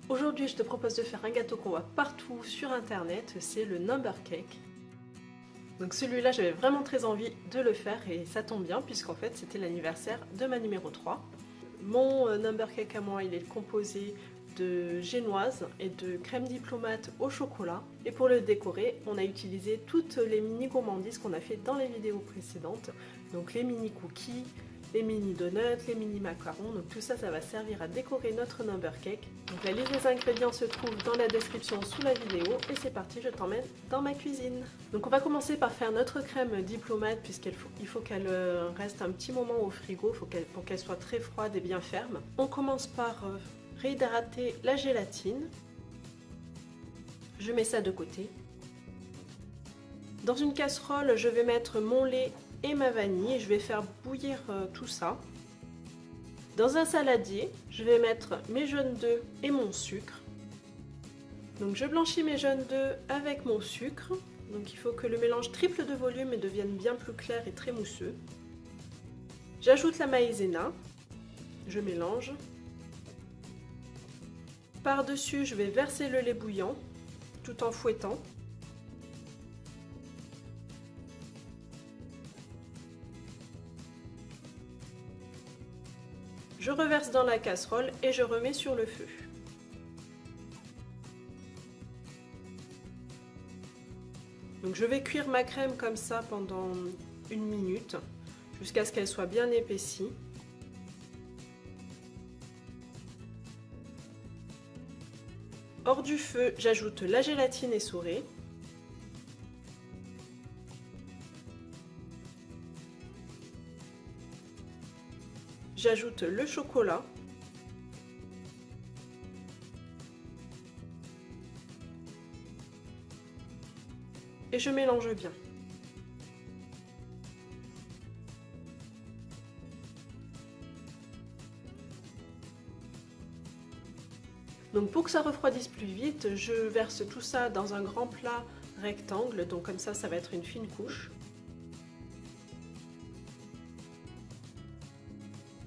Aujourd'hui, je te propose de faire un gâteau qu'on voit partout sur internet, c'est le number cake. Donc celui-là, j'avais vraiment très envie de le faire et ça tombe bien puisqu'en fait c'était l'anniversaire de ma numéro 3. Mon number cake à moi, il est composé de génoise et de crème diplomate au chocolat. Et pour le décorer, on a utilisé toutes les mini gourmandises qu'on a fait dans les vidéos précédentes. Donc les mini cookies, les mini donuts, les mini macarons. Donc tout ça, ça va servir à décorer notre number cake. Donc la liste des ingrédients se trouve dans la description sous la vidéo. Et c'est parti, je t'emmène dans ma cuisine. Donc on va commencer par faire notre crème diplomate puisqu'il faut qu'elle reste un petit moment au frigo, pour qu'elle soit très froide et bien ferme. On commence par réhydrater la gélatine. Je mets ça de côté. Dans une casserole, je vais mettre mon lait et ma vanille et je vais faire bouillir tout ça. Dans un saladier, je vais mettre mes jaunes d'œufs et mon sucre. Donc je blanchis mes jaunes d'œufs avec mon sucre. Donc il faut que le mélange triple de volume et devienne bien plus clair et très mousseux. J'ajoute la maïzena. Je mélange. Par-dessus, je vais verser le lait bouillant tout en fouettant. Je reverse dans la casserole et je remets sur le feu. Donc je vais cuire ma crème comme ça pendant 1 minute jusqu'à ce qu'elle soit bien épaissie. Hors du feu, j'ajoute la gélatine essorée. J'ajoute le chocolat. Et je mélange bien. Donc pour que ça refroidisse plus vite, je verse tout ça dans un grand plat rectangle, donc comme ça, ça va être une fine couche.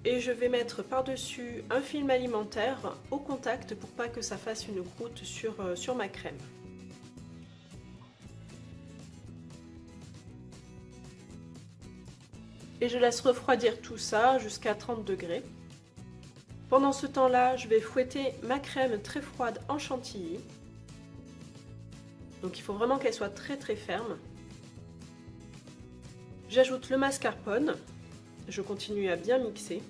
Et je vais mettre par-dessus un film alimentaire au contact pour pas que ça fasse une croûte sur ma crème. Et je laisse refroidir tout ça jusqu'à 30 degrés. Pendant ce temps-là, je vais fouetter ma crème très froide en chantilly. Donc il faut vraiment qu'elle soit très très ferme. J'ajoute le mascarpone. Je continue à bien mixer.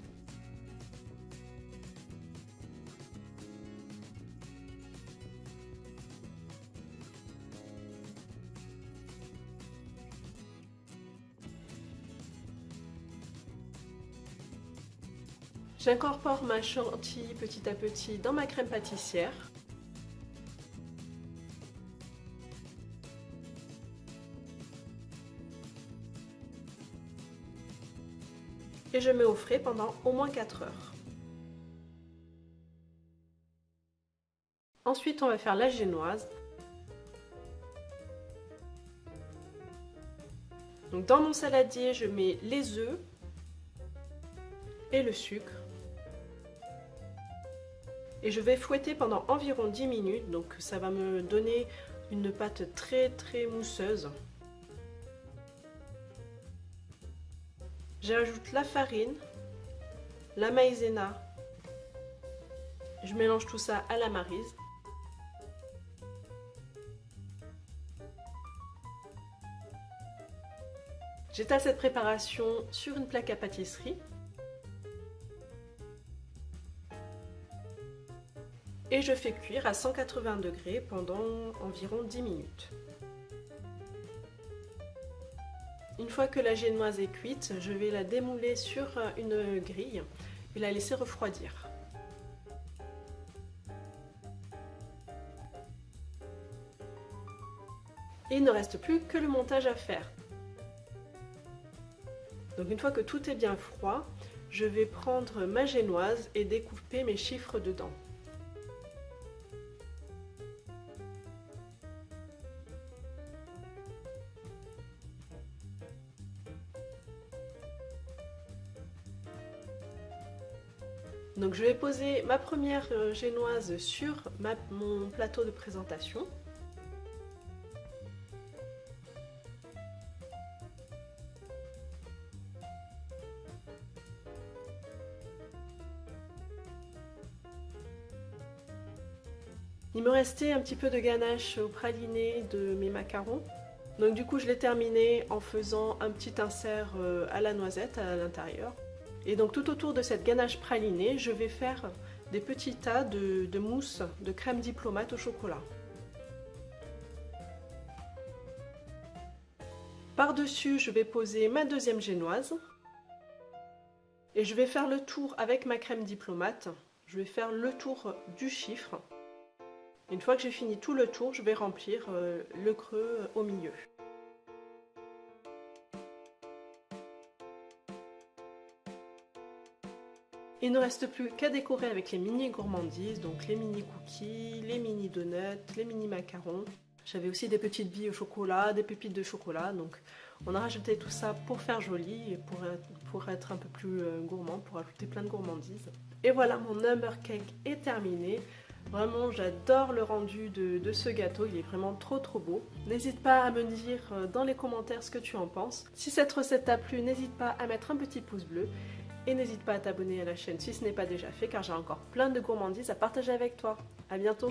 J'incorpore ma chantilly petit à petit dans ma crème pâtissière. Et je mets au frais pendant au moins 4 heures. Ensuite, on va faire la génoise. Donc dans mon saladier, je mets les œufs et le sucre. Et je vais fouetter pendant environ 10 minutes, donc ça va me donner une pâte très très mousseuse. J'ajoute la farine, la maïzena, je mélange tout ça à la maryse. J'étale cette préparation sur une plaque à pâtisserie. Et je fais cuire à 180 degrés pendant environ 10 minutes. Une fois que la génoise est cuite, je vais la démouler sur une grille et la laisser refroidir. Et il ne reste plus que le montage à faire. Donc une fois que tout est bien froid, je vais prendre ma génoise et découper mes chiffres dedans. Donc je vais poser ma première génoise sur mon plateau de présentation. Il me restait un petit peu de ganache au praliné de mes macarons. Donc du coup je l'ai terminé en faisant un petit insert à la noisette à l'intérieur. Et donc tout autour de cette ganache pralinée, je vais faire des petits tas de mousse de crème diplomate au chocolat. Par-dessus, je vais poser ma deuxième génoise. Et je vais faire le tour avec ma crème diplomate. Je vais faire le tour du chiffre. Une fois que j'ai fini tout le tour, je vais remplir le creux au milieu. Il ne reste plus qu'à décorer avec les mini gourmandises, donc les mini cookies, les mini donuts, les mini macarons. J'avais aussi des petites billes au chocolat, des pépites de chocolat, donc on a rajouté tout ça pour faire joli et pour être un peu plus gourmand, pour ajouter plein de gourmandises. Et voilà, mon number cake est terminé. Vraiment, j'adore le rendu de ce gâteau, il est vraiment trop beau. N'hésite pas à me dire dans les commentaires ce que tu en penses. Si cette recette t'a plu, n'hésite pas à mettre un petit pouce bleu. Et n'hésite pas à t'abonner à la chaîne si ce n'est pas déjà fait car j'ai encore plein de gourmandises à partager avec toi. A bientôt!